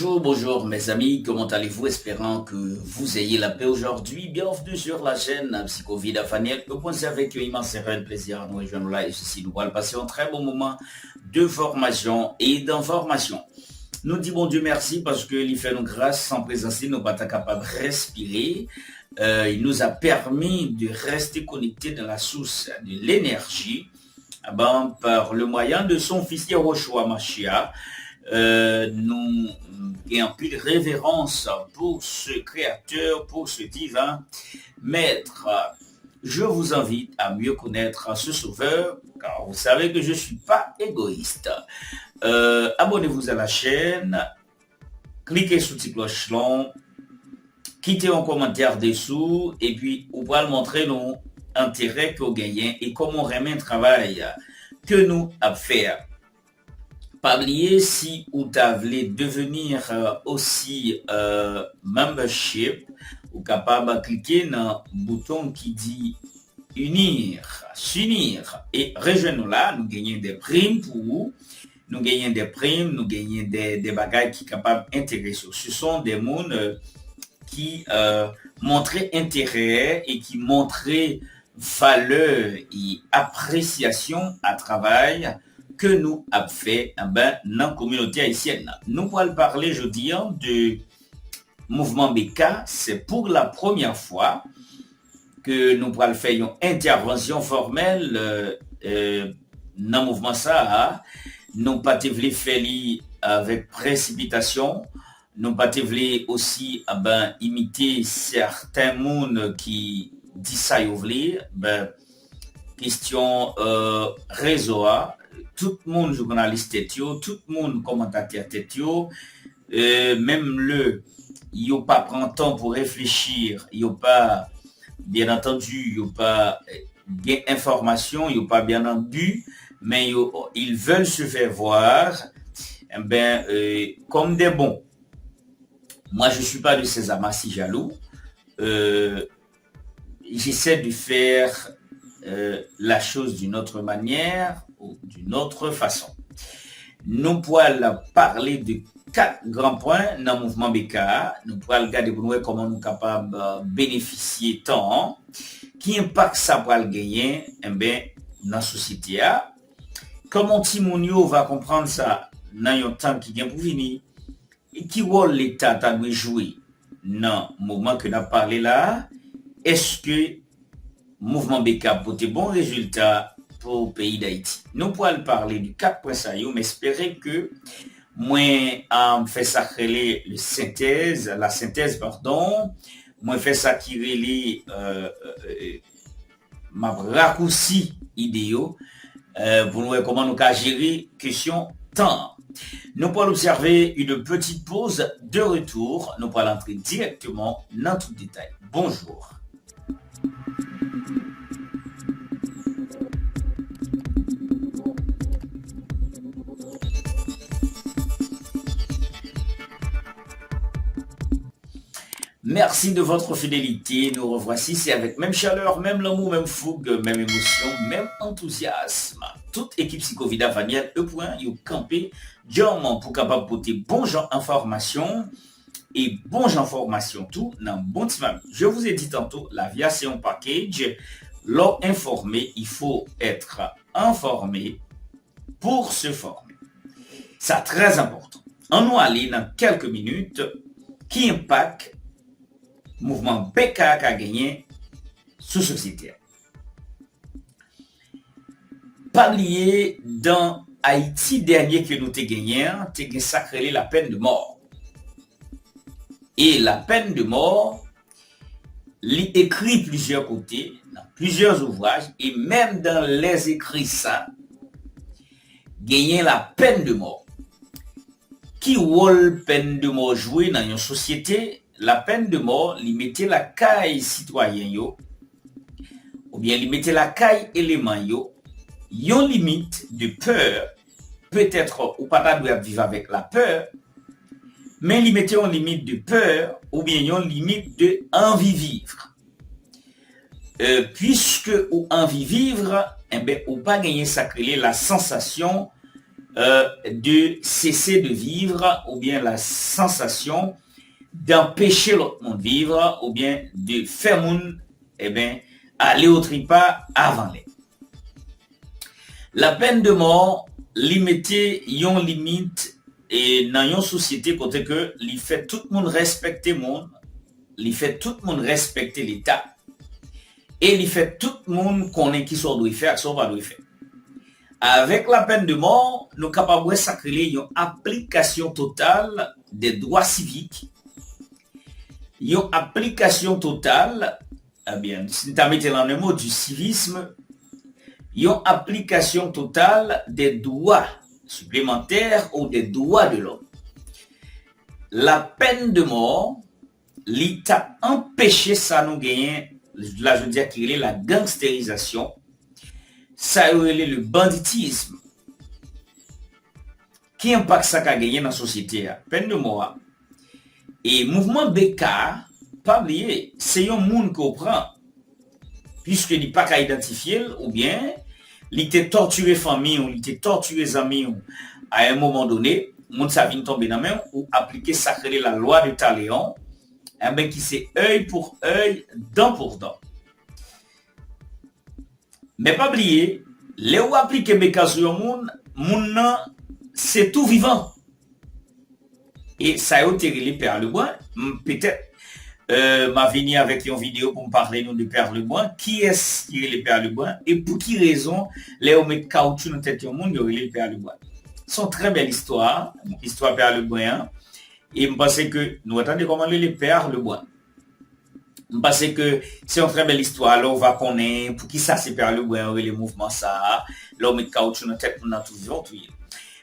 Bonjour, bonjour mes amis, comment allez-vous? Espérant que vous ayez la paix aujourd'hui. Bienvenue sur la chaîne Psychovida Faniel. C'est avec immense plaisir nous rejoindre là et ceci nous allons passer un très bon moment de formation et d'information. Nous disons bon Dieu merci parce qu'il fait nous grâce sans présence, nous pas capables de respirer. Il nous a permis de rester connectés dans la source de l'énergie par le moyen de son fils Yehoshua Mashiach. Nous ayons plus de révérence pour ce créateur, pour ce divin maître. Je vous invite à mieux connaître ce sauveur, car vous savez que je ne suis pas égoïste. Abonnez-vous à la chaîne, cliquez sur la cloche, quittez un commentaire dessous, et puis on va montrer nos intérêts que vous gagnez et comment on remet un travail que nous avons fait. Pas oublier si vous voulez devenir aussi membership, vous capable de cliquer dans le bouton qui dit unir, s'unir et rejoindre là, nous gagnons des primes pour vous, nous gagnons des primes, nous gagnons des bagages qui sont capables d'intéresser. Ce sont des mondes qui montraient intérêt et qui montraient valeur et appréciation à travail que nous avons fait dans la communauté haïtienne. Nous allons parler aujourd'hui du mouvement BK. C'est pour la première fois que nous allons faire une intervention formelle dans le mouvement ça. Nous pas voulu faire avec précipitation. Nous pas voulu aussi imiter certains mondes qui disent ça question réseau. Tout le monde journaliste, tout le monde commentateur, même il n'y a pas pris temps pour réfléchir, il n'y a pas, bien entendu, il n'y a pas bien information, il n'y a pas bien entendu, mais ils veulent se faire voir, comme des bons. Moi, je ne suis pas de ces amas si jaloux. J'essaie de faire la chose d'une autre manière ou d'une autre façon. Nous pourrons parler de 4 grands points dans le mouvement BK. Nous pourrons regarder pour nous comment nous sommes capables de bénéficier tant, qui impact ça pour le gagner dans la société. Comment Timonio va comprendre ça dans un temps qui vient pour venir et qui rôle l'État doit jouer dans le moment que nous avons parlé là. Est-ce que mouvement BK pour des bons résultats pour le pays d'Haïti? Nous pourrons parler du 4 points ça, mais espérer que moi fait ça créer la synthèse moi fait ça qui relie ma raccourci idéaux pour nous voir comment nous allons gérer question temps. Nous pourrons observer une petite pause de retour. Nous pourrons entrer directement dans tout détail. Bonjour. Merci de votre fidélité. Nous revoici. C'est avec même chaleur, même l'amour, même fougue, même émotion, même enthousiasme. Toute équipe Psychovida Faniel, yo campé, diamant pour capable porter bon genre information et bon genre formation tout dans bon petit. Je vous ai dit tantôt, la via c'est un package. L'or informé, il faut être informé pour se former. C'est très important. On nous aller dans quelques minutes qui impacte mouvement BK a gagné sous société. Pas lié dans Haïti dernier que nous avons gagné, c'est sacré la peine de mort. Et la peine de mort, il écrit plusieurs côtés, dans plusieurs ouvrages, et même dans les écrits ça, gagner la peine de mort. Qui rôle peine de mort jouer dans une société? La peine de mort, il mettait la caille citoyen yo, ou bien il mettait la caille élément yo, yon limite de peur, peut-être ou pas doit vivre avec la peur, mais il mettait une limite de peur, ou bien une limite de envie vivre. Puisque ou envie vivre, ou pas gagner sacré la sensation de cesser de vivre ou bien la sensation d'empêcher l'autre monde de vivre ou bien de faire monde aller au trépas avant les. La peine de mort limiter yon limite et dans une société côté que il fait tout le monde respecter monde, il fait tout le monde respecter l'État et il fait tout le monde connaît qui soit doit faire, soit pas doit faire. Avec la peine de mort, nous sommes capables de sacrer une application totale des droits civiques, une application totale, si tu as mis dans le mot du civisme, une application totale des droits supplémentaires ou des droits de l'homme. La peine de mort, l'État empêché ça nous gagner, là je veux dire qu'il est la gangstérisation, ça est le banditisme. Qui impact ça qu'a gagné dans la société? Peine de mort. Et mouvement BK, pas oublier, c'est un monde qu'on prend. Puisque il n'est pas qu'à identifier, ou bien, il était torturé famille, ou il était torturé amis, à un moment donné, monde ça vient tomber dans la main, ou appliquer sacré la loi de Taléon, qui c'est œil pour œil, dent pour dent. Mais pas oublier, les ou appliquer BK sur le monde, c'est tout vivant. Et ça a été les Père Leboin. Peut-être m'a venu avec une vidéo pour me parler de Père Leboin. Qui est-ce qui est le Père Leboin et pour qui raison les hommes mettent caoutchouc dans tête du monde de le Père Leboin. C'est une très belle histoire, histoire Père Leboin. Et je pense que nous attendons comment le Père Leboin. Je pense que c'est une très belle histoire. Là, on va connaître pour qui ça c'est Père Leboin, les mouvements ça. Là, on met caoutchouc dans tête pour tout vivant.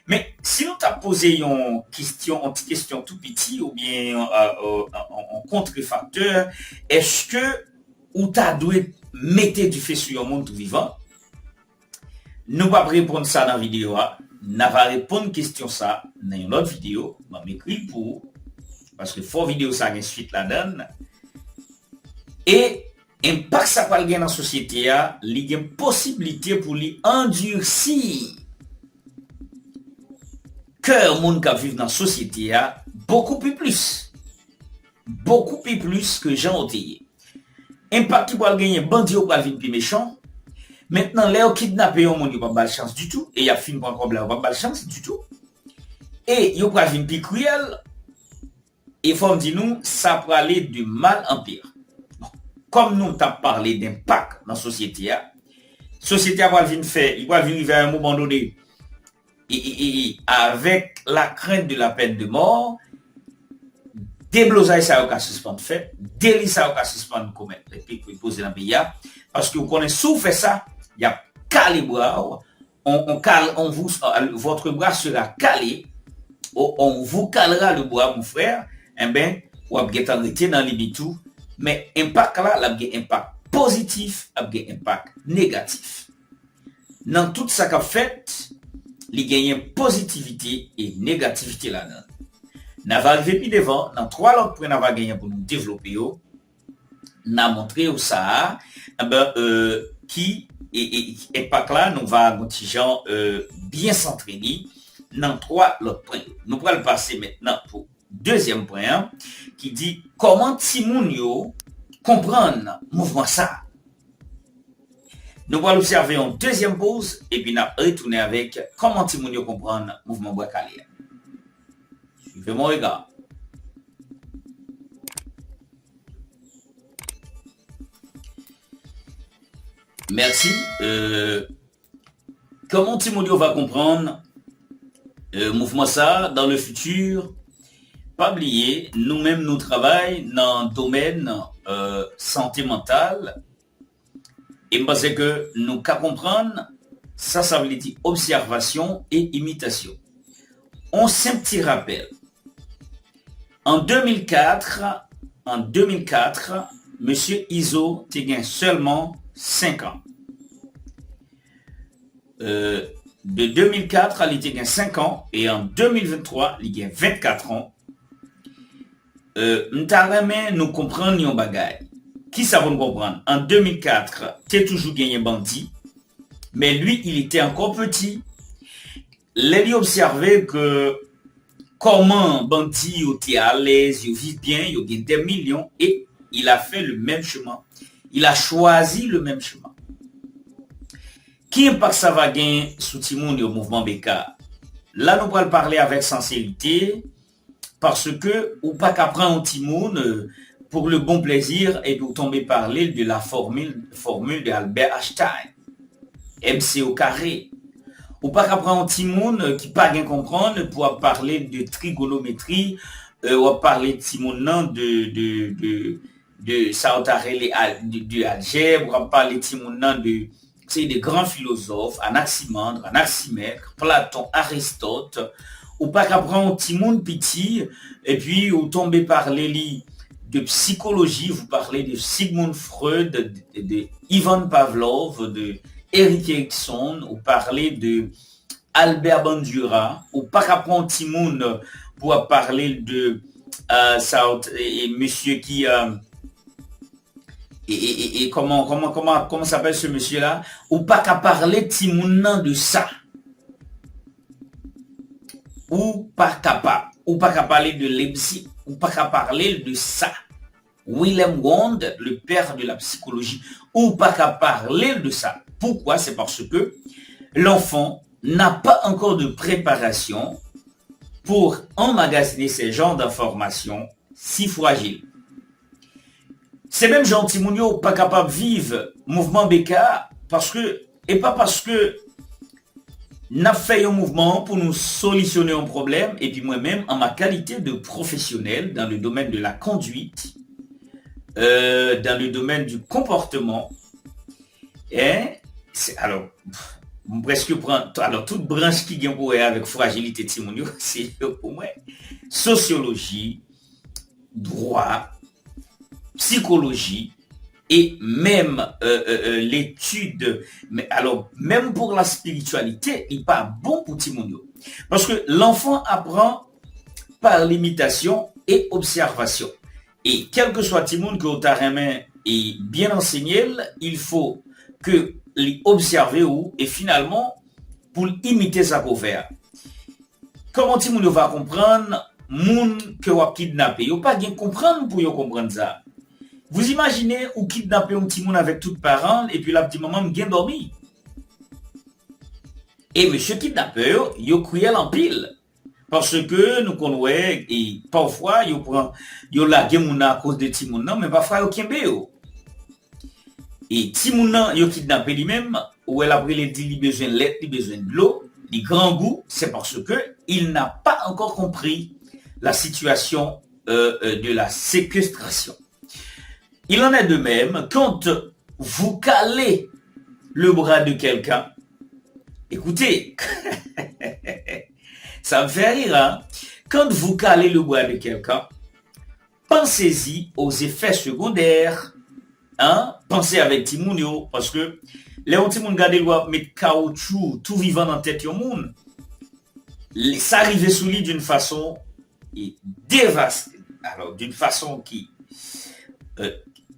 Mais si nous t'as posé une petite question tout petit ou bien en contrefacteur, est-ce que ou t'as dû mettre du feu sur le monde tout vivant? Nous pas répondre ça dans la vidéo. Nous va répondre question ça dans une autre vidéo. Je vais m'écrire pour parce que fort vidéo ça a une suite là-dedans. Et impact ça va gagner dans la société, il y a une possibilité pour lui endurcir que monde qui vivent dans la société a beaucoup plus que gens otayé. Impact qui va gagner bandit ou va venir plus méchant. Maintenant les kidnapper un monde pas de chance du tout et il y a fin pas problème pas de chance du tout. Et yo va venir plus cruel. Et faut me dire nous ça peut aller de mal en pire. Bon. Comme nous t'as parlé d'impact dans la société va venir faire, il va venir vers un moment donné. Et avec la crainte de la peine de mort, déblosaille ça au cas suspendre fait, délit ça au cas suspendre commettre les pays qui posent dans le pays, parce que vous connaissez sous fait ça, il y a calé bras, on vous, votre bras sera calé, on vous calera le bras mon frère, ou avez arrêté dans les tout, mais impact là, il y a un impact positif, il y a un impact négatif. Dans tout ça qu'a fait, il y a une positivité et négativité là-dedans. Nous avons arrivé plus devant, dans 3 autres points, nous avons gagné pour nous développer. Nous avons montré où ça qui et pas là, nous allons bien s'entraîner dans 3 autres points. Nous allons passer maintenant pour deuxième point qui dit comment Timounio comprendre le mouvement ça. Nous allons observer une deuxième pause et puis nous allons retourner avec comment Timounio comprendre le mouvement Bois-Calais. Suivez mon regard. Merci. Comment Timounio va comprendre le mouvement ça dans le futur? Pas oublier, nous-mêmes nous travaillons dans le domaine santé mentale. Et parce que nous qu'à comprendre, ça veut dire observation et imitation. On s'est petit rappel. En 2004, Monsieur Iso a seulement 5 ans. De 2004, il a 5 ans et en 2023, il a 24 ans. Nous comprenons un bagage. Qui ça va nous comprendre? En 2004, tu as toujours gagné bandit, mais lui, il était encore petit. les observé que comment bandit était à l'aise, il vit bien, il gagne des millions et il a fait le même chemin. Il a choisi le même chemin. Qui impact ça va gagner sous Timoun au mouvement BK? Là, nous allons parler avec sincérité parce que ou pas qu'après un Timoun pour le bon plaisir et de tomber parler de la formule de Albert Einstein. MC au carré. Ou pas qu'après un Timoun qui pas bien comprendre pour parler de trigonométrie, ou parler de Timoun de ça de algèbre, on parler de Timoun de c'est des grands philosophes, Anaximandre, Anaximètre, Platon, Aristote, ou pas qu'après un Timoun petit, et puis vous tombez parler de psychologie, vous parlez de Sigmund Freud, de Ivan Pavlov, de Eric Erickson, ou parler de Albert Bandura, ou pas qu'après un Timoun pour parler de monsieur qui et comment s'appelle ce monsieur là, ou pas qu'à parler Timoun de ça, ou pas qu'à parler de Leipzig, ou pas qu'à parler de ça. Wilhelm Wundt, le père de la psychologie, ou pas qu'à parler de ça. Pourquoi? C'est parce que l'enfant n'a pas encore de préparation pour emmagasiner ces genres d'informations si fragiles. C'est même Jean Timounio pas capable de vivre mouvement BK parce que, et pas parce que n'a fait un mouvement pour nous solutionner un problème, et puis moi-même, en ma qualité de professionnel dans le domaine de la conduite, dans le domaine du comportement, alors, presque alors toute branche qui vient pour avec fragilité Timounio, c'est pour moi sociologie, droit, psychologie et même l'étude, mais alors même pour la spiritualité, il n'est pas bon pour Timounio. Parce que l'enfant apprend par l'imitation et observation. Et quel que soit Timoun que Otaremen est bien enseigné, il faut que l'observer ou et finalement pour imiter sa couvert. Comment Timounio va comprendre moun que wa kidnappé? Yo pas bien comprendre pour yo comprendre ça. Vous imaginez ou kidnapper un petit monde avec tout parents et puis la petite maman bien dormi. Et monsieur kidnappeur, il crié en pile. Parce que nous connaissons, et parfois, il la à cause de Timoun, mais parfois, il kembe. Et Timoun, il kidnappé lui-même, où elle a pris les 10 besoin de lait, les besoin de l'eau, les grands goûts, c'est parce que il n'a pas encore compris la situation de la séquestration. Il en est de même quand vous calez le bras de quelqu'un. Écoutez, ça me fait rire, hein? Quand vous calez le bras de quelqu'un, pensez-y aux effets secondaires. Hein? Pensez avec Timounio, parce que les Timoun gardent doivent mettre caoutchouc, tout vivant dans la tête du monde. Ça arrive sous lui d'une façon dévastée, alors d'une façon qui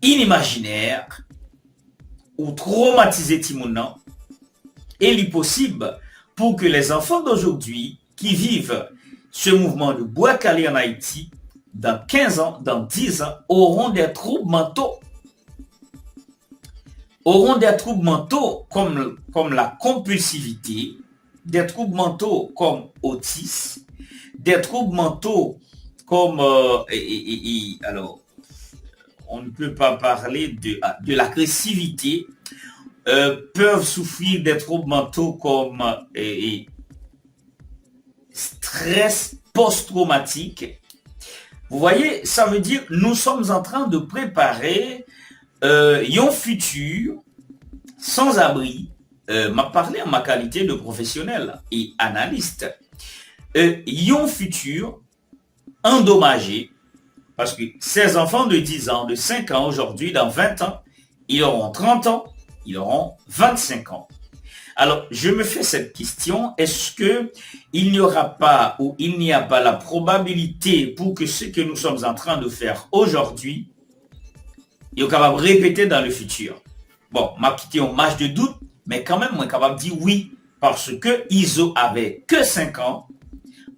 inimaginaire ou traumatiser Timoun. Et il est possible pour que les enfants d'aujourd'hui qui vivent ce mouvement de bois calé en Haïti, dans 15 ans, dans 10 ans, auront des troubles mentaux. Auront des troubles mentaux comme la compulsivité, des troubles mentaux comme autisme, des troubles mentaux comme alors on ne peut pas parler de l'agressivité, peuvent souffrir des troubles mentaux comme stress post-traumatique. Vous voyez, ça veut dire nous sommes en train de préparer un futur sans abri. M'a parlé en ma qualité de professionnel et analyste. Un futur endommagé. Parce que ces enfants de 10 ans, de 5 ans aujourd'hui, dans 20 ans, ils auront 30 ans, ils auront 25 ans. Alors, je me fais cette question, est-ce que il n'y aura pas ou il n'y a pas la probabilité pour que ce que nous sommes en train de faire aujourd'hui, il est capable de répéter dans le futur? Bon, m'a quitté un match de doute, mais quand même, moi, capable de dire oui, parce que Iso avait que 5 ans.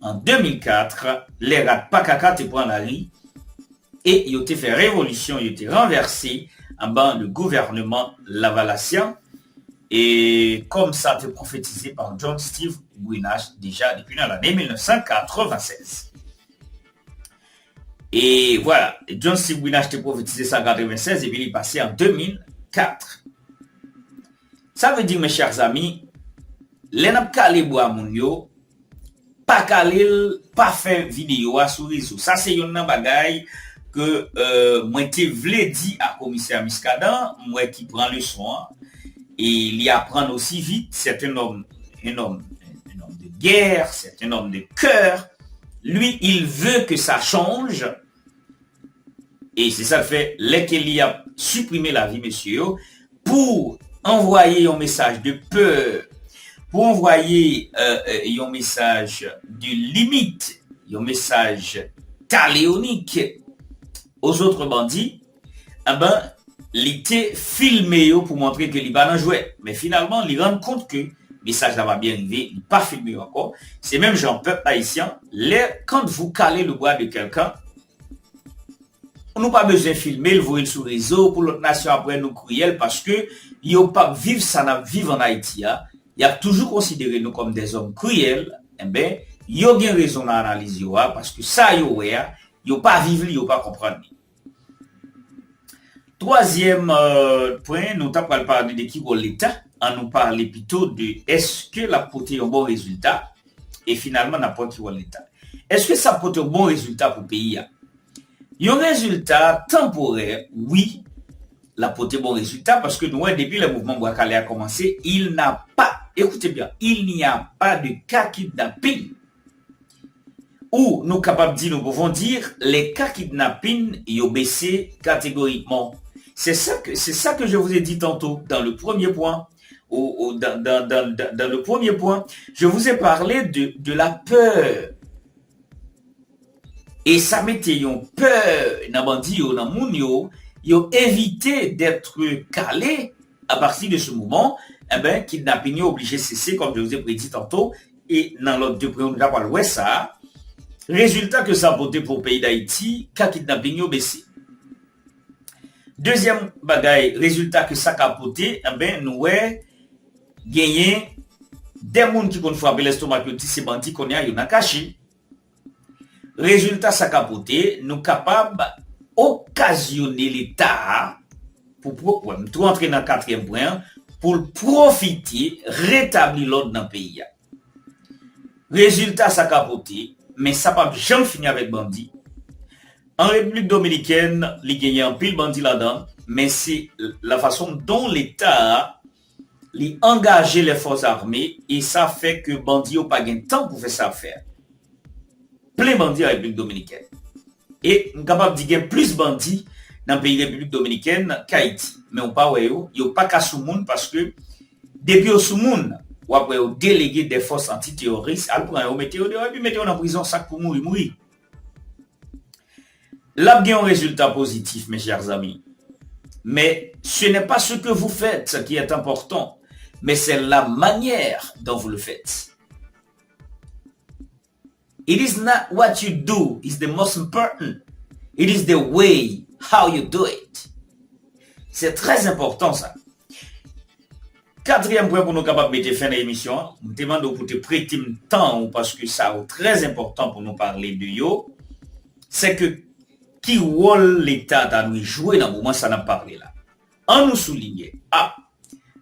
En 2004, les rats Pakaka te prend la rue et ils ont fait révolution, ils ont renversé en bas le gouvernement Lavalassien. Et comme ça a été prophétisé par John Steve Winash déjà depuis l'année 1996. Et voilà, John Steve Winash a prophétisé ça en 1996 et puis il est passé en 2004. Ça veut dire, mes chers amis, les n'a pas calé bois mounio, pas calé, pas fait vidéo sur réseau. Ça c'est une bagaille que moi te vle dit à commissaire Miskadan, moi qui prend le soin. Et il y apprend aussi vite, c'est un homme de guerre, c'est un homme de cœur. Lui, il veut que ça change. Et c'est ça le fait, lesquels il a supprimé la vie, monsieur, pour envoyer un message de peur, pour envoyer un message de limite, un message taléonique aux autres bandits. Eh ben, il était filmé pour montrer que Liban jouait. Mais finalement, il rend compte que le message va bien arriver, il n'est pas filmé encore. C'est même genre peuple haïtien, quand vous calez le bois de quelqu'un, on n'a pas besoin de filmer, le voir sur le réseau, pour l'autre nation après nous crier, parce que il n'y a pas vivre ça, n'a vivre en Haïti. Il y a toujours considéré nous comme des hommes cruels. Eh bien, il y a bien raison d'analyser, parce que ça, il n'y a pas vivre, il n'y a pas comprendre. Troisième point, nous avons parlé de qui l'État, on nous parle plutôt de est-ce que la porté un bon résultat et finalement n'a pas qui l'État. Est-ce que ça porte un bon résultat pour le pays? Il y a un résultat temporaire, oui, la porté bon résultat parce que nous, depuis le mouvement Bouakale a commencé, il n'a pas, écoutez bien, il n'y a pas de cas kidnapping. Ou nous capables de dire, nous pouvons dire, les cas kidnapping, ils ont baissé catégoriquement. C'est ça que je vous ai dit tantôt dans le premier point. Dans le premier point, je vous ai parlé de la peur. Et ça mettait une peur dans bandi dans moun yo, ils ont évité d'être calés à partir de ce moment. Eh ben, kidnapping est obligé de cesser, comme je vous ai prédit tantôt. Et dans l'autre deux points, on a parlé ça. Résultat que ça a porté pour le pays d'Haïti, qu'à kidnapping est baissé. Deuxième bagaille, résultat que ça a porté, eh ben, nous avons gagné des gens qui ont frappé l'estomac, qui ces bandits qu'on a caché. Résultat, ça a porté, nous sommes capables d'occasionner l'État, pour entrer dans le quatrième point, pour profiter, rétablir l'ordre dans le pays. Résultat, ça a porté, mais ça n'a pas jamais fini avec bandits. En République dominicaine, il y a un pile bandit là-dedans, mais c'est la façon dont l'État a engagé les forces armées et ça fait que bandits n'ont pas de temps pour faire ça faire. Plein bandits en République dominicaine. Et on est capable de dire plus bandits dans le pays de République dominicaine qu'Haïti. Mais on parle, il n'y a pas qu'à Soumoun parce que depuis au Soumoun, ou après au délégué des forces antiterroristes, après on mettait en prison sac pour mourir. Là, il y a un résultat positif, mes chers amis. Mais ce n'est pas ce que vous faites qui est important, mais c'est la manière dont vous le faites. It is not what you do is the most important. It is the way how you do it. C'est très important ça. Quatrième point pour nous capables de faire l'émission, je demande pour te prêter un temps parce que ça est très important pour nous parler de yo, c'est que qui rôle l'État à nous jouer dans le moment ça n'a pas parlé là. On nous souligne,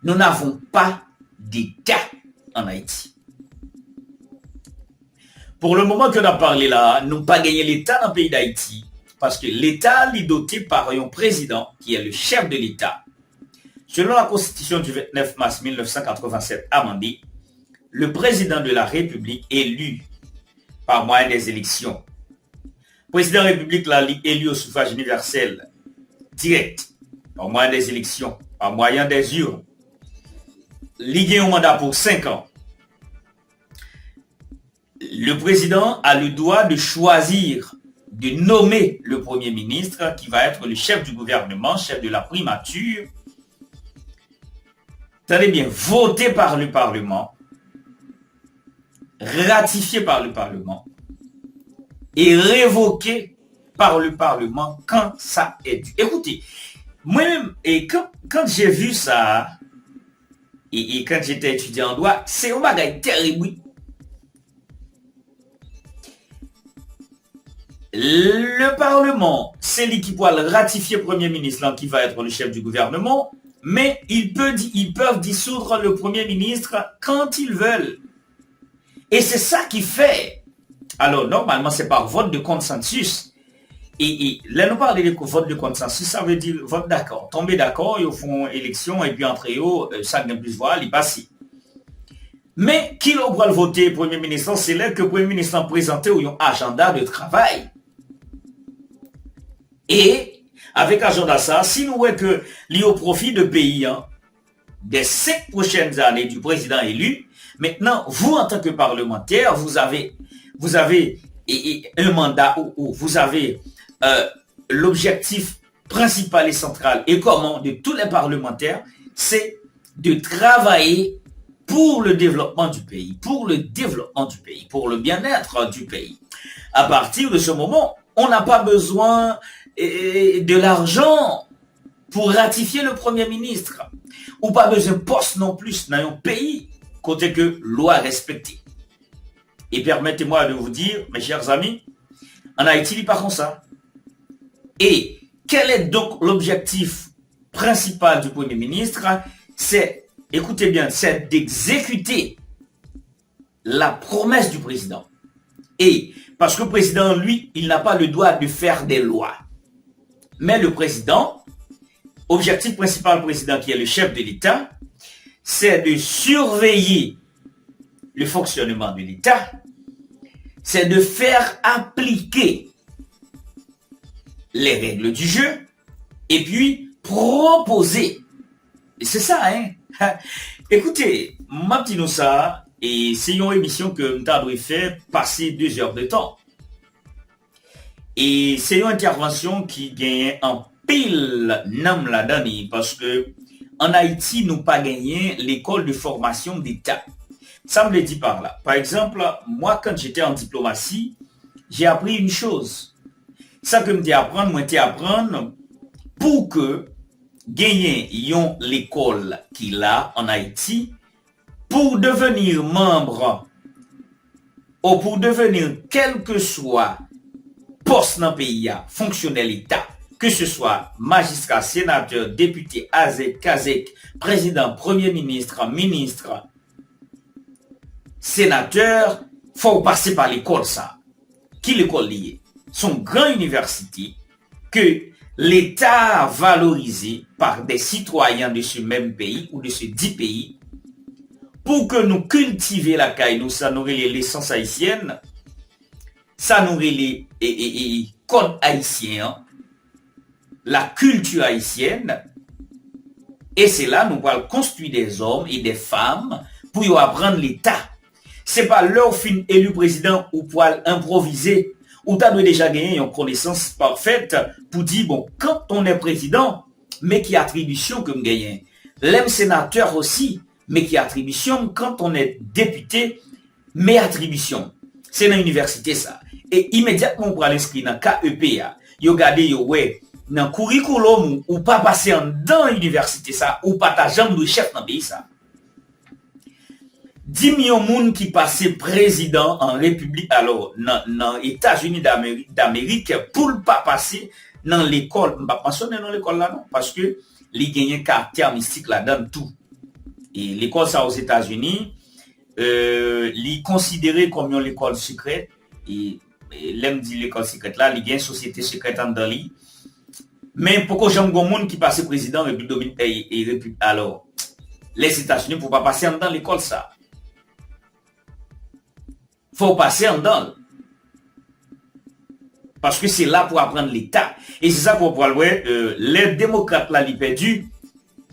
nous n'avons pas d'État en Haïti. Pour le moment que nous avons parlé là, nous n'avons pas gagné l'État dans le pays d'Haïti parce que l'État est doté par un président qui est le chef de l'État. Selon la Constitution du 29 mars 1987 amendée, le président de la République élu par moyen des élections. Le président de la République l'a élu au suffrage universel direct, par moyen des élections, par moyen des urnes. Il a un mandat pour 5 ans. Le président a le droit de choisir, de nommer le premier ministre qui va être le chef du gouvernement, chef de la primature. Tenez bien, voté par le Parlement ratifié par le Parlement et révoqué par le Parlement quand ça est dû. Écoutez, moi-même, et quand j'ai vu ça, et quand j'étais étudiant en droit, c'est un bagage terrible. Le Parlement, c'est lui qui pourra ratifier le Premier ministre, là, qui va être le chef du gouvernement, mais ils peuvent dissoudre le Premier ministre quand ils veulent. Et c'est ça qui fait. Alors, normalement, c'est par vote de consensus. Et là, nous parlons de vote de consensus, ça veut dire vote d'accord. Tomber d'accord, ils font élection, et puis entre eux, ça gagne plus voix, ils passent. Mais qui va le voter, Premier ministre, c'est là que le Premier ministre a présenté un agenda de travail. Et avec agenda ça, si nous voyons que l'y au profit de pays, des 5 prochaines années du président élu, maintenant, vous en tant que parlementaire, vous avez un mandat où vous avez l'objectif principal et central et commun de tous les parlementaires, c'est de travailler pour le développement du pays, pour le bien-être du pays. À partir de ce moment, on n'a pas besoin de l'argent pour ratifier le Premier ministre. Ou pas besoin de poste non plus dans un pays côté que loi respectée. Et permettez-moi de vous dire, mes chers amis, en Haïti, il n'est pas comme ça. Et quel est donc l'objectif principal du Premier ministre? C'est, écoutez bien, c'est d'exécuter la promesse du président. Et parce que le président, lui, il n'a pas le droit de faire des lois. Mais le président, objectif principal du président qui est le chef de l'État, c'est de surveiller le fonctionnement de l'État, c'est de faire appliquer les règles du jeu et puis proposer. Et c'est ça, hein. Écoutez, ma petite ça, et c'est une émission que nous fait passer 2 heures de temps. Et c'est une intervention qui gagne en pile nam la dernière parce que en Haïti, nous pas gagné l'école de formation d'État. Ça me le dit par là. Par exemple, moi, quand j'étais en diplomatie, j'ai appris une chose. Ça que me dit apprendre, moi, apprendre pour que gagner l'école qu'il a en Haïti, pour devenir membre ou pour devenir quel que soit poste dans le pays, fonctionnaire l'État, que ce soit magistrat, sénateur, député, AZEC, KAZEC, président, premier ministre, ministre, sénateur, faut passer par l'école ça. Qui l'école liée? Son grand université que l'État a valorisé par des citoyens de ce même pays ou de ce 10 pays pour que nous cultivions la caille, nous ça nourrit l'essence haïtienne, ça nourrit les codes haïtiens, la culture haïtienne, et c'est là nous allons construire des hommes et des femmes pour y apprendre l'État. C'est pas leur fin élu président ou pour improviser, ou tu as déjà gagné une connaissance parfaite pour dire, bon, quand on est président, mais qui attribution que me gagne. L'aime sénateur aussi, mais qui attribution quand on est député, mais attribution. C'est dans l'université ça. Et immédiatement pour l'inscrire dans KEPA, yo gade yo ouais, dans curriculum ou pas passer dans l'université ça, ou pas ta jambe de chef dans le pays ça. 10 millions de monde qui passaient président en République, alors, dans les États-Unis d'Amérique, pour ne pas passer dans l'école, je ne vais pas mentionner dans l'école là, non, parce que les gagnent caractère mystique là-dedans tout. Et l'école ça aux États-Unis, les considéré comme une école secrète, et l'aime dit l'école secrète là, il y a une société secrète en dedans. Mais pourquoi j'aime un monde qui passe président et République, alors, les États-Unis pour pas passer dans l'école ça. Faut passer en dedans. Parce que c'est là pour apprendre l'État. Et c'est ça qu'on peut voir, les démocrates là, ils perdus,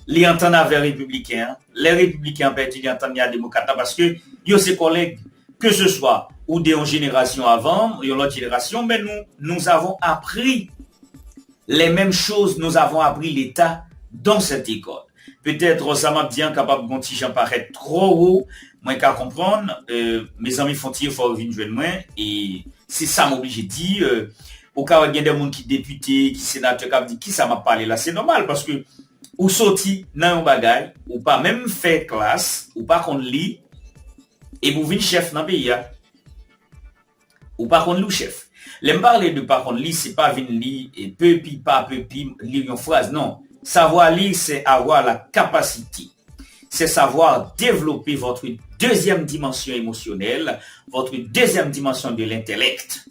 les entendent avec les républicains. Les républicains perdus, ils entendent les démocrates parce que, ils ses collègues, que ce soit, ou des générations avant, ou l'autre génération, mais nous avons appris les mêmes choses, nous avons appris l'État dans cette école. Peut-être, ça m'a bien capable de j'en paraître trop haut. moi qu'à comprendre, mes amis font tirer faut venir joindre moi et c'est ça m'oblige dit au cas où il y a des gens qui députés, qui sénateurs qui dit qui ça m'a parlé là, c'est normal parce que ou sorti dans un bagage ou pas même fait classe ou pas qu'on lit et vous venez chef dans le pays ou pas qu'on lit chef. L'aime parler de pas qu'on lit, c'est pas venir lire et peu pi pas peu pi lire une phrase, non. Savoir lire, c'est avoir la capacité. C'est savoir développer votre deuxième dimension émotionnelle, votre deuxième dimension de l'intellect.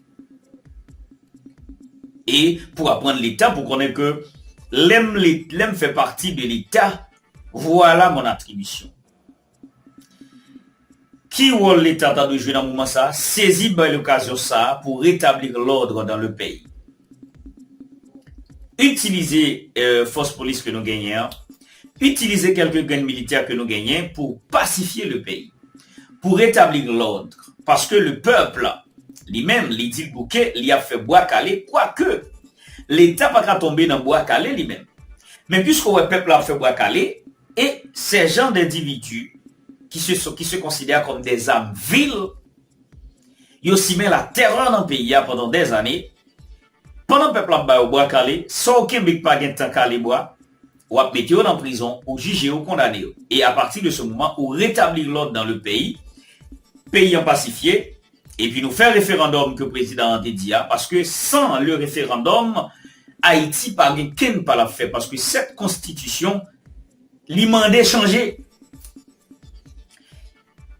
Et pour apprendre l'État, pour connaître que l'aime fait partie de l'État, voilà mon attribution. Qui rôle l'État de jouer dans le moment ça? Saisir l'occasion ça pour rétablir l'ordre dans le pays. Utiliser force police que nous gagnons, utiliser quelques gains militaires que nous gagnons pour pacifier le pays, pour rétablir l'ordre. Parce que le peuple, lui-même, il dit bouquet, il a fait bois calé, quoique l'État n'a pas tombé dans bois calé lui-même. Mais puisque le peuple a fait bois calé, et ces gens d'individus qui se considèrent comme des âmes viles, ils ont aussi mis la terreur dans le pays pendant des années. Pendant que le peuple a bois calé, sans aucun bic pas de temps calé bois, ou à mettre en prison, ou juger, ou condamner. Et à partir de ce moment, ou rétablir l'ordre dans le pays en pacifié, et puis nous faire référendum que le président a dit, parce que sans le référendum, Haïti pas qu'un pas la fait, parce que cette constitution, l'imandé changer.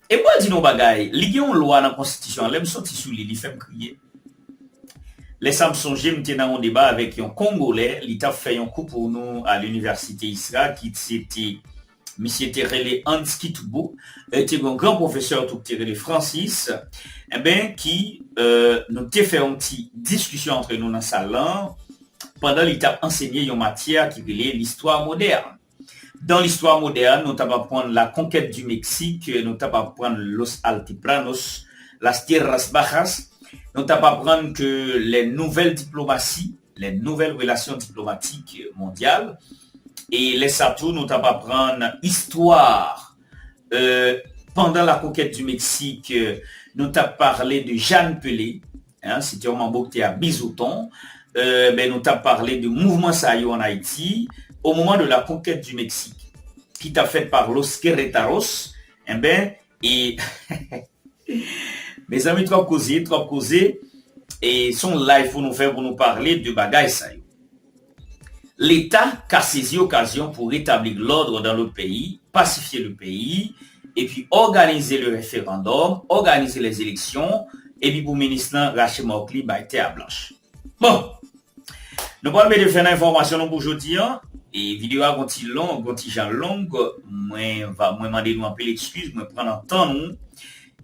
Et moi, dis nous bagaille, il y a une loi dans la constitution, elle me sorti sous l'île, il fait me crier. Les Samsung, j'étais dans un débat avec un Congolais, il a fait un coup pour nous à l'université Israël, qui c'était Monsieur Terrelé Hans Kitoubo, était un grand professeur tout Terrelé Francis, qui nous a fait une petite discussion entre nous dans la salle pendant qu'il a enseigné une matière qui est l'histoire moderne. Dans l'histoire moderne, nous avons appris la conquête du Mexique, nous avons appris los altiplanos, las tierras bajas, nous avons appris que les nouvelles diplomaties, les nouvelles relations diplomatiques mondiales, et les Satou, nous avons appris histoire. Pendant la conquête du Mexique, nous avons parlé de Jeanne Pelé, c'était un membre qui était à Bisouton. Nous avons parlé du mouvement Sayo en Haïti au moment de la conquête du Mexique, qui t'a fait par Los Querétaros. Et mes amis, trop causé, et son live pour nous faire, pour nous parler de bagaille Sayo. L'État a saisi l'occasion pour rétablir l'ordre dans le pays, pacifier le pays, et puis organiser le référendum, organiser les élections, et puis pour le ministre Rachel Mokli, terre blanche. Bon, nous allons de faire l'information pour aujourd'hui, et vidéo a gonti long, moi demander nous un peu l'excuse, moi prendre un temps nous,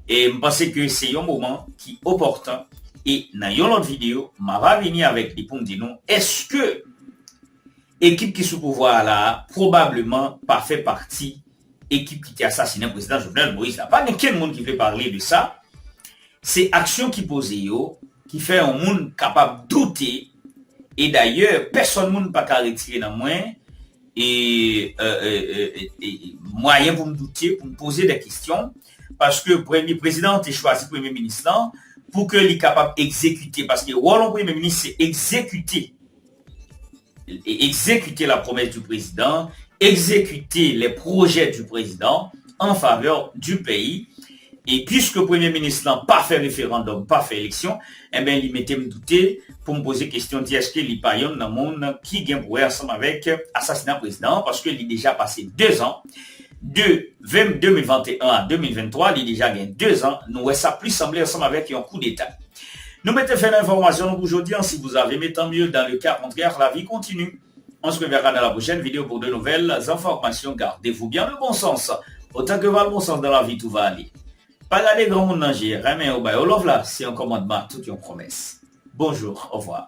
et je pense que c'est un moment qui est opportun, et dans une autre vidéo, je vais venir avec des points de nous, est-ce que l'équipe qui est sous pouvoir là, probablement pas fait partie équipe qui a assassiné le président Jovenel Moïse. Il n'y a pas quelqu'un monde qui veut parler de ça. C'est action qui pose qui fait un monde capable de douter. Et d'ailleurs, personne ne peut pas retirer dans moi et moyen pour me douter, pour me poser des questions. Parce que le premier président a choisi le premier ministre pour qu'il soit capable d'exécuter. Parce que le rôle du premier ministre, c'est exécuter. Exécuter la promesse du président, exécuter les projets du président en faveur du pays. Et puisque le Premier ministre n'a pas fait référendum, pas fait élection, il m'était me douter pour me poser question est-ce qu'il n'y a pas dans le monde qui gagne pour ensemble avec assassinat président, parce qu'il a déjà passé 2 ans, de 2021 à 2023, il a déjà gagné 2 ans, nous ça plus semblé ensemble avec un coup d'État. Nous mettons fait l'information aujourd'hui, si vous avez aimé, tant mieux, dans le cas contraire, la vie continue. On se reverra dans la prochaine vidéo pour de nouvelles informations. Gardez-vous bien le bon sens. Autant que va le bon sens dans la vie, tout va aller. Pas garder grand monde danger, rien au bail. Au love là, c'est un commandement, toute une promesse. Bonjour, au revoir.